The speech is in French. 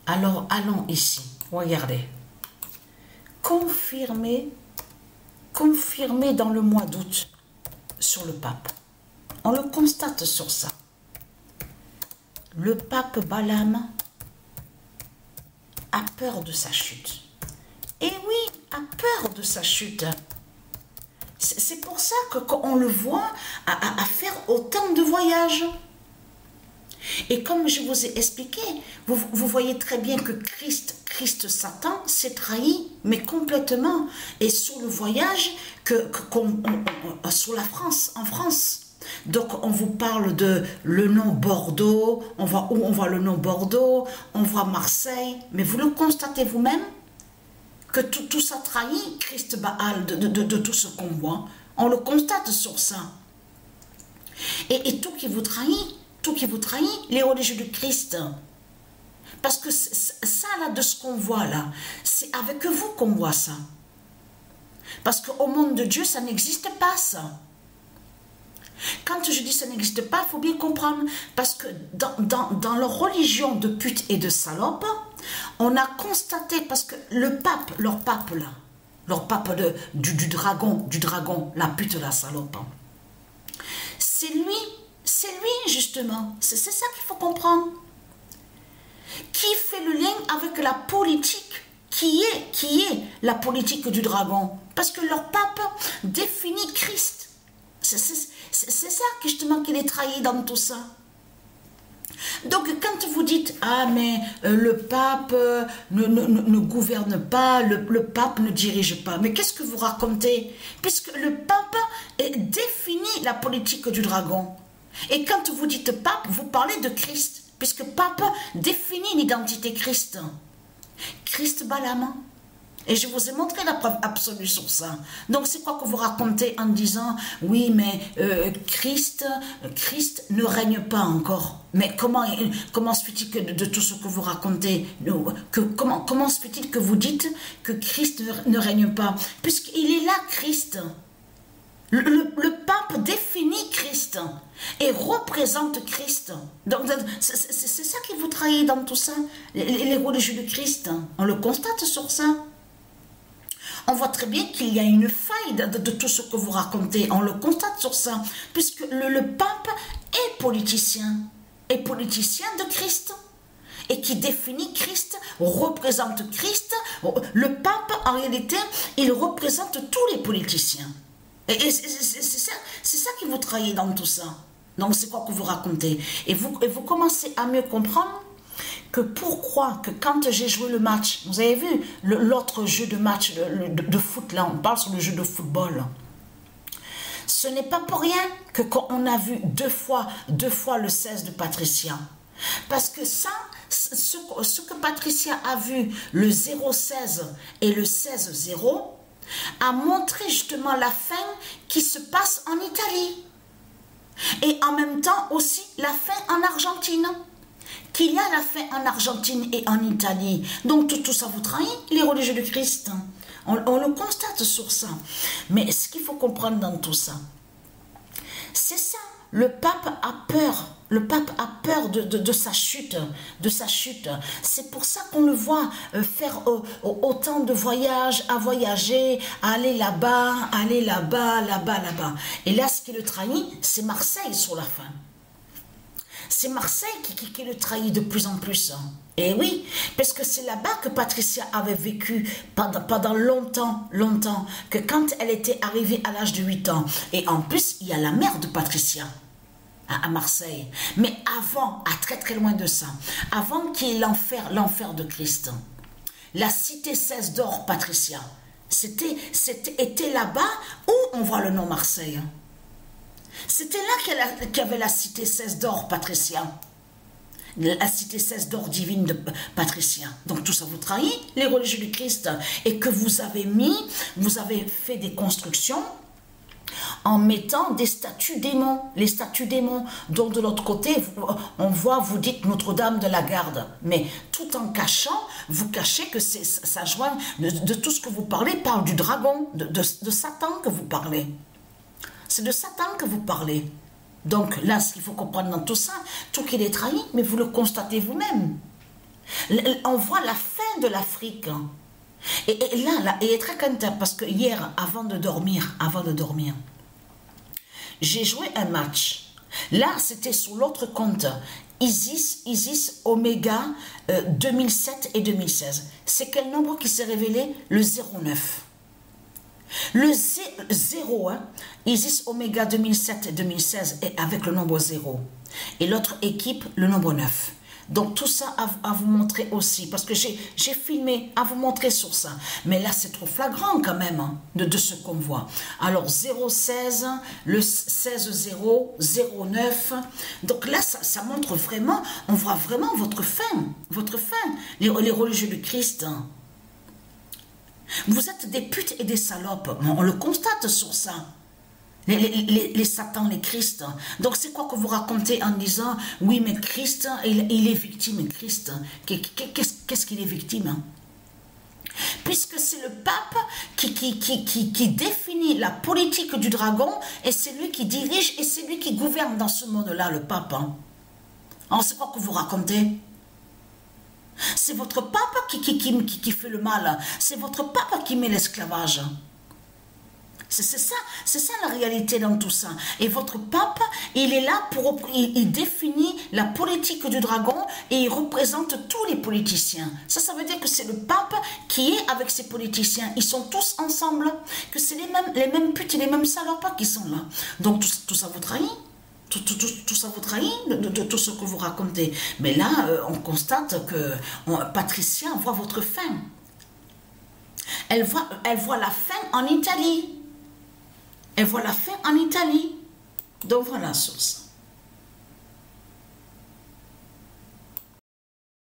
Alors, allons ici. Regardez. Confirmé dans le mois d'août sur le pape. On le constate sur ça. Le pape Balaam a peur de sa chute. Et oui, a peur de sa chute. C'est pour ça qu'on le voit à faire autant de voyages. Et comme je vous ai expliqué, vous voyez très bien que Christ Satan s'est trahi, mais complètement. Et sur le voyage, sur la France, en France. Donc on vous parle de le nom Bordeaux, on voit le nom Bordeaux, on voit Marseille, mais vous le constatez vous-même que tout ça trahit Christ Baal de tout ce qu'on voit. On le constate sur ça. Et tout qui vous trahit, les religieux du Christ. Parce que ça là, de ce qu'on voit là, c'est avec vous qu'on voit ça. Parce qu'au monde de Dieu, ça n'existe pas ça. Quand je dis ça n'existe pas, il faut bien comprendre, parce que dans leur religion de pute et de salope, on a constaté, parce que le pape, leur pape du dragon, la pute, la salope, c'est lui justement, c'est ça qu'il faut comprendre, qui fait le lien avec la politique, qui est la politique du dragon, parce que leur pape définit Christ. C'est ça justement qu'il est trahi dans tout ça. Donc quand vous dites « Ah mais le pape ne gouverne pas, le pape ne dirige pas », mais qu'est-ce que vous racontez? Puisque le pape définit la politique du dragon. Et quand vous dites pape, vous parlez de Christ, puisque pape définit l'identité Christ. Christ Balaam. Et je vous ai montré la preuve absolue sur ça. Donc c'est quoi que vous racontez en disant « Oui, mais Christ ne règne pas encore ». Mais comment se fait-il que de tout ce que vous racontez, comment se fait-il que vous dites que Christ ne règne pas? Puisqu'il est là, Christ. Le pape définit Christ et représente Christ. Donc c'est ça qui vous trahit dans tout ça, les religieux de Christ. On le constate sur ça. On voit très bien qu'il y a une faille de tout ce que vous racontez. On le constate sur ça, puisque le pape est politicien de Christ, et qui définit Christ, représente Christ. Le pape, en réalité, il représente tous les politiciens. Et c'est ça qui vous trahit dans tout ça. Donc c'est quoi que vous racontez? Et vous commencez à mieux comprendre que pourquoi que quand j'ai joué le match, vous avez vu l'autre jeu de match de foot, là on parle sur le jeu de football, ce n'est pas pour rien que quand on a vu deux fois le 16 de Patricia, parce que ça, ce que Patricia a vu, le 0-16 et le 16-0, a montré justement la fin qui se passe en Italie, et en même temps aussi la fin en Argentine. Qu'il y a la fin en Argentine et en Italie. Donc tout ça vous trahit, les religieux du Christ. On le constate sur ça. Mais ce qu'il faut comprendre dans tout ça, c'est ça. Le pape a peur. Le pape a peur de sa chute. C'est pour ça qu'on le voit faire autant de voyages, à voyager, à aller là-bas, là-bas. Et là, ce qui le trahit, c'est Marseille sur la fin. C'est Marseille qui le trahit de plus en plus. Et oui, parce que c'est là-bas que Patricia avait vécu pendant longtemps, que quand elle était arrivée à l'âge de 8 ans. Et en plus, il y a la mère de Patricia à Marseille. Mais avant, à très loin de ça, avant qu'il y ait l'enfer de Christ, la cité 16 d'or, Patricia, était là-bas où on voit le nom Marseille. C'était là qu'il y avait la cité 16 d'or, Patricia. La cité 16 d'or divine de Patricia. Donc tout ça vous trahit, les religieux du Christ. Et que vous avez fait des constructions en mettant des statues démons. Les statues démons. Donc de l'autre côté, on voit, vous dites Notre-Dame de la Garde. Mais tout en cachant, vous cachez que ça joint de tout ce que vous parlez, parle du dragon, de Satan que vous parlez. C'est de Satan que vous parlez. Donc là, ce qu'il faut comprendre dans tout ça, tout qu'il est trahi, mais vous le constatez vous-même. On voit la fin de l'Afrique. Et là, il est très content parce que hier, avant de dormir, j'ai joué un match. Là, c'était sur l'autre compte. Isis Omega 2007 et 2016. C'est quel nombre qui s'est révélé? Le 09. Le 0, hein, Isis Omega 2007 et 2016 est avec le nombre 0. Et l'autre équipe, le nombre 9. Donc tout ça à vous montrer aussi, parce que j'ai filmé à vous montrer sur ça. Mais là c'est trop flagrant quand même hein, de ce qu'on voit. Alors 016, le 16-0, 09. Donc là ça montre vraiment, on voit vraiment votre fin, les religieux du Christ. Vous êtes des putes et des salopes, on le constate sur ça. Les satans, les Christ. Donc c'est quoi que vous racontez en disant oui mais Christ il est victime. Christ qu'est-ce qu'il est victime puisque c'est le pape qui définit la politique du dragon et c'est lui qui dirige et c'est lui qui gouverne dans ce monde-là, le pape. Alors c'est quoi que vous racontez? C'est votre pape qui fait le mal, c'est votre pape qui met l'esclavage. C'est ça la réalité dans tout ça. Et votre pape, il est là il définit la politique du dragon et il représente tous les politiciens. Ça veut dire que c'est le pape qui est avec ses politiciens. Ils sont tous ensemble. Que c'est les mêmes putes et les mêmes salopes qui sont là. Donc tout ça vous trahit. Tout ça vous trahit de tout ce que vous racontez. Mais là, on constate que Patricia voit votre fin. Elle voit la fin en Italie. Elle voit la fin en Italie. Donc voilà, source.